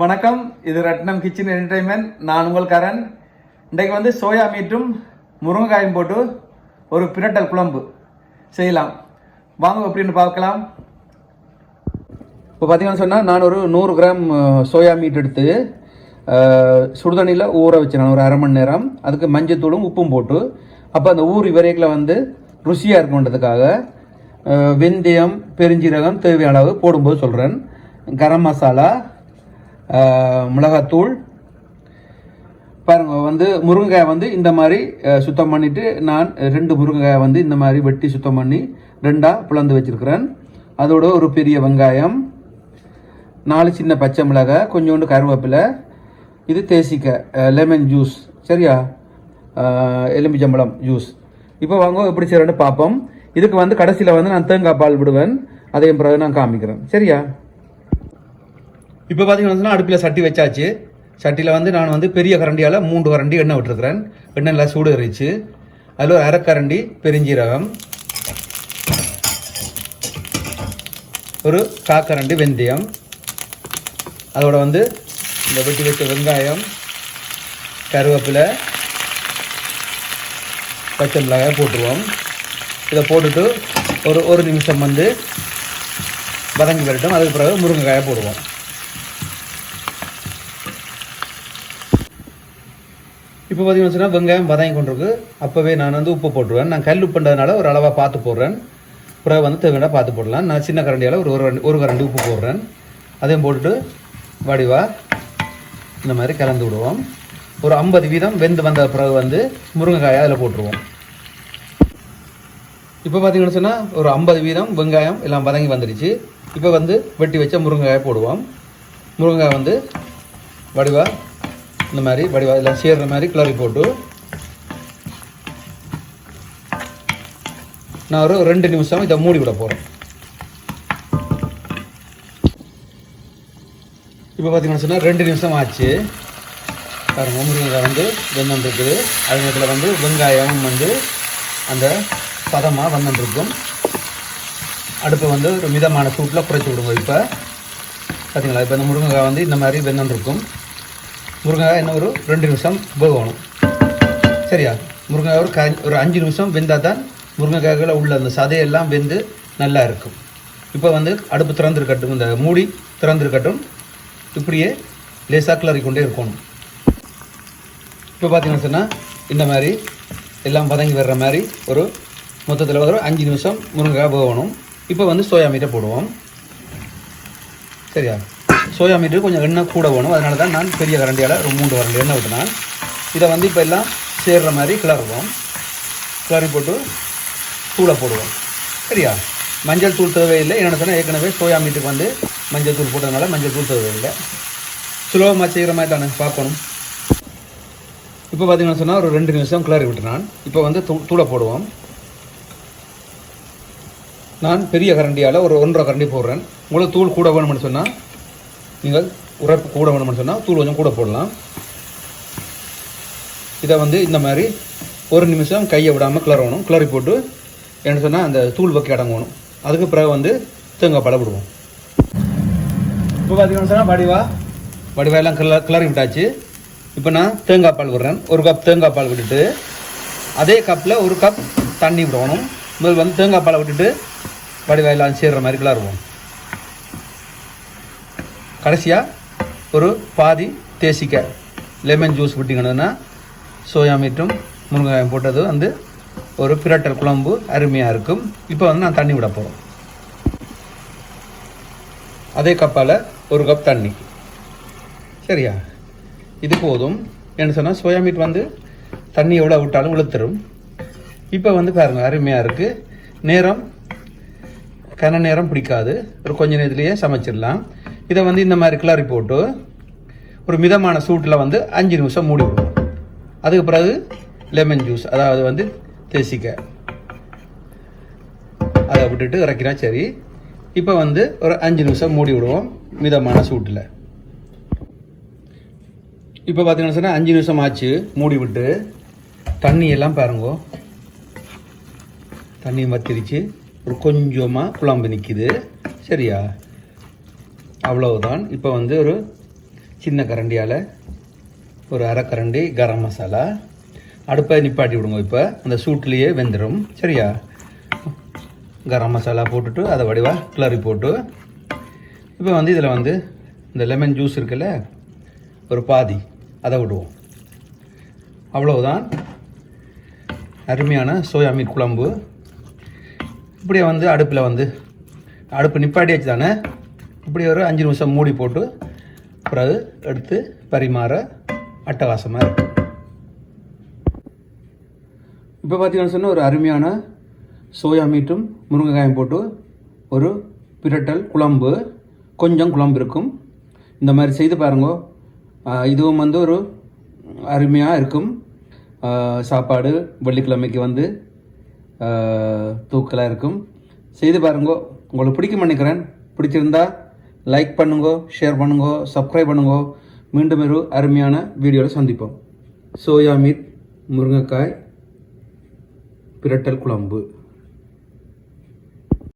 வணக்கம், இது ரத்னம் kitchen entertainment. நான் உங்கள் கரண். இன்றைக்கு வந்து சோயா மீட்டும் முருங்கைக்காயும் போட்டு ஒரு பிரட்டல் குழம்பு செய்யலாம். வாங்க எப்படின்னு பார்க்கலாம். இப்போ பார்த்தீங்கன்னு சொன்னால் நான் ஒரு 100 கிராம் சோயா மீட் எடுத்து சுடுதண்ணியில் ஊற வச்சிடணும் ஒரு அரை மணி நேரம். அதுக்கு மஞ்சத்தூளும் உப்பும் போட்டு அப்போ அந்த ஊறி வரைக்கில் வந்து ருசியாக இருக்குன்றதுக்காக வெந்தயம் பெருஞ்சீரகம் தேவையான அளவு போடும்போது சொல்கிறேன். கரம் மசாலா, மிளகாத்தூள் பாருங்க. வந்து முருங்கைக்காய் வந்து இந்த மாதிரி சுத்தம் பண்ணிவிட்டு நான் 2 முருங்கைக்காய் வந்து இந்த மாதிரி வெட்டி சுத்தம் பண்ணி 2ஆக பிளந்து வச்சுருக்கிறேன். அதோட ஒரு பெரிய வெங்காயம், 4 சின்ன பச்சை மிளகாய், கொஞ்சோண்டு கருவேப்பிலை, இது தேசிக்காய் லெமன் ஜூஸ், சரியா, எலுமிச்சம்பழம் ஜூஸ். இப்போ வாங்க எப்படி செய்யறேன்னு பார்ப்போம். இதுக்கு வந்து கடைசியில் வந்து நான் தேங்காய் பால் விடுவேன், அதையும் பிறகு நான் காமிக்கிறேன், சரியா. இப்போ பார்த்தீங்கன்னா அடுப்பில் சட்டி வச்சாச்சு. சட்டியில் வந்து நான் வந்து பெரிய கரண்டியால் 3 கரண்டி எண்ணெய் விட்டுருக்கிறேன். எண்ணெய் நல்லா சூடு எறிச்சு அதில் ஒரு 1/2 கரண்டி பெருஞ்சீரகம், ஒரு 1/4 கரண்டி வெந்தயம், அதோட வந்து இந்த வெட்டி வச்ச வெங்காயம், கருவேப்பிலை, பச்சை மிளகாய் போட்டுருவோம். இதை போட்டுட்டு ஒரு நிமிஷம் வந்து வதங்கி வரட்டும். அதுக்கு பிறகு முருங்கைக்காயை போடுவோம். இப்போ பார்த்தீங்கன்னு சொன்னால் வெங்காயம் வதங்கி கொண்டிருக்கு. அப்போவே நான் வந்து உப்பு போட்டுருவேன். நான் கல் உப்புன்றதுனால ஒரு அளவாக பார்த்து போடுறேன். பிறகு வந்து தேவையான பார்த்து போடலாம். நான் சின்ன கரண்டியால் ஒரு கரண்டி உப்பு போடுறேன். அதையும் போட்டுட்டு வடிவாக இந்த மாதிரி கலந்து விடுவோம். ஒரு 50% வெந்து வந்த பிறகு வந்து முருங்கைக்காயை அதில் போட்டுருவோம். இப்போ பார்த்தீங்கன்னு சொன்னால் ஒரு 50% வெங்காயம் எல்லாம் வதங்கி வந்துடுச்சு. இப்போ வந்து வெட்டி வச்ச முருங்கைக்காயை போடுவோம். முருங்கைக்காய் வந்து வடிவாக இந்த மாதிரி வடிவாக எல்லாம் சேர்ற மாதிரி கிளறி போட்டு நான் ஒரு 2 நிமிஷம் இதை மூடி விட போகிறேன். இப்போ பார்த்தீங்கன்னு சொன்னால் 2 நிமிஷம் ஆச்சு. பாருங்கள், முருங்கைக்காய் வந்து வெந்தம் இருக்குது. அது நேரத்தில் வந்து வெங்காயம் வந்து அந்த பதமாக வந்துருக்கும். அடுப்பை வந்து ஒரு மிதமான சூட்டில் குறைச்சி விடுங்க. இப்போ பார்த்தீங்களா, இப்போ இந்த முருங்கைக்காய் வந்து இந்த மாதிரி வெந்தம் இருக்கும். முருங்கைக்காய் இன்னும் ஒரு 2 நிமிஷம் வேகணும், சரியா. முருங்கைக்காய் ஒரு 5 நிமிஷம் வெந்தால் தான் முருங்கைக்காய்களை உள்ள அந்த சதையெல்லாம் வெந்து நல்லா இருக்கும். இப்போ வந்து அடுப்பு திறந்துருக்கட்டும், இந்த மூடி திறந்துருக்கட்டும். இப்படியே லேசாக கிளறிக்கொண்டே இருக்கணும். இப்போ பார்த்தீங்கன்னு சொன்னால் இந்த மாதிரி எல்லாம் வதங்கி வர்ற மாதிரி ஒரு மொத்தத்தில் ஒரு 5 நிமிஷம் முருங்கைக்காய் வேகணும். இப்போ வந்து சோயா மீட்டை போடுவோம், சரியா. சோயா மீட்டு கொஞ்சம் எண்ணெய் கூட வேணும். அதனால தான் நான் பெரிய கரண்டியால் ஒரு 3 கரண்டி எண்ணெய் விட்டுனான். இதை வந்து இப்போ எல்லாம் சேர்கிற மாதிரி கிளறுவோம். கிளறி போட்டு தூளை போடுவோம், சரியா. மஞ்சள் தூள் தேவையில்லை. என்னென்ன சொன்னால் ஏற்கனவே சோயா மீட்டுக்கு வந்து மஞ்சள் தூள் போட்டதுனால மஞ்சள் தூள் தேவையில்லை. சுலபமாக செய்கிற மாதிரி தானே பார்க்கணும். இப்போ பார்த்தீங்கன்னு சொன்னால் ஒரு 2 நிமிஷம் கிளறி விட்டுனான். இப்போ வந்து தூளை போடுவோம். நான் பெரிய கரண்டியால் ஒரு 1.5 கரண்டி போடுறேன். உங்களுக்கு தூள் கூட வேணும்னு சொன்னால் நீங்கள் உரைப்பு கூட வேணும்னு சொன்னால் தூள் கொஞ்சம் கூட போடலாம். இதை வந்து இந்த மாதிரி 1 நிமிஷம் கையை விடாமல் கிளறணும். கிளறி போட்டு என்ன சொன்னால் அந்த தூள் வைக்க அடங்கணும். அதுக்கு பிறகு வந்து தேங்காய் பாலை விடுவோம். இப்போ பார்த்தீங்கன்னு சொன்னால் வடிவாயெல்லாம் கிளறி விட்டாச்சு. இப்போ நான் தேங்காய் பால் விடுறேன். 1 கப் தேங்காய் பால் விட்டுட்டு அதே கப்பில் 1 கப் தண்ணி விடணும். முதல் வந்து தேங்காய் பாலை விட்டுட்டு வடிவாயெல்லாம் சேர்கிற மாதிரி கிளறுவோம். கடைசியாக ஒரு பாதி தேசிக்காய் லெமன் ஜூஸ் விட்டிங்கன்னா சோயா மீட்டும் முருங்கைக்காயும் போட்டது வந்து ஒரு பிரட்டல் குழம்பு அருமையாக இருக்கும். இப்போ வந்து நான் தண்ணி விட போகிறோம். அதே கப்பால் 1 கப் தண்ணி, சரியா. இது போதும். என்ன சொன்னால் சோயா மீட் வந்து தண்ணி எவ்வளோ விட்டாலும் இழுத்துரும். இப்போ வந்து பாருங்கள், அருமையாக இருக்குது. நேரம் நேரம் பிடிக்காது. ஒரு கொஞ்ச நேரத்துலேயே சமைச்சிடலாம். இதை வந்து இந்த மாதிரி கிளறி போட்டு ஒரு மிதமான சூட்டில் வந்து 5 நிமிஷம் மூடி விடுவோம். அதுக்கு பிறகு லெமன் ஜூஸ், அதாவது வந்து தேசிக்காய், அதை விட்டுட்டு இறக்கினா சரி. இப்போ வந்து ஒரு 5 நிமிஷம் மூடி விடுவோம் மிதமான சூட்டில். இப்போ பார்த்தீங்கன்னா சொன்னால் 5 நிமிஷம் ஆச்சு. மூடி விட்டு தண்ணியெல்லாம் பாருங்கோ, தண்ணி வத்திருச்சு. ஒரு கொஞ்சமாக குழம்பு நிற்கிது, சரியா. அவ்வளவுதான். இப்போ வந்து ஒரு சின்ன கரண்டியால் ஒரு அரை கரண்டி கரம் மசாலா. அடுப்பை நிப்பாட்டி விடுங்க. இப்போ அந்த சூட்லேயே வெந்துடும். சரியா? கரம் மசாலா போட்டுட்டு அதை வடிவாக கிளறி போட்டு இப்போ வந்து இதில் வந்து இந்த லெமன் ஜூஸ் இருக்குல்ல, ஒரு பாதி அதை விடுவோம். அவ்வளவுதான் அருமையான சோயா மீட் குழம்பு. இப்படியே வந்து அடுப்பு நிப்பாட்டியாச்சு தானே. இப்படி ஒரு 5 நிமிஷம் மூடி போட்டு பிறகு எடுத்து பரிமாற அட்டகாசமாக இருக்கும். இப்போ பார்த்தீங்கன்னு சொன்னால் ஒரு அருமையான சோயா மீட்டும் முருங்கைக்காயும் போட்டு ஒரு பிரட்டல் குழம்பு, கொஞ்சம் குழம்பு இருக்கும். இந்த மாதிரி செய்து பாருங்க. இதுவும் வந்து ஒரு அருமையாக இருக்கும். சாப்பாடு வெள்ளிக்கிழமைக்கு வந்து தூக்கலாக இருக்கும். செய்து பாருங்க. உங்களுக்கு பிடிக்கும் நினைக்கிறேன். பிடிச்சிருந்தா லைக் பண்ணுங்க, ஷேர் பண்ணுங்க, சப்ஸ்கிரைப் பண்ணுங்க. மீண்டும் ஒரு அருமையான வீடியோவில் சந்திப்போம். சோயா மீட் முருங்கைக்காய் பிரட்டல் குழம்பு.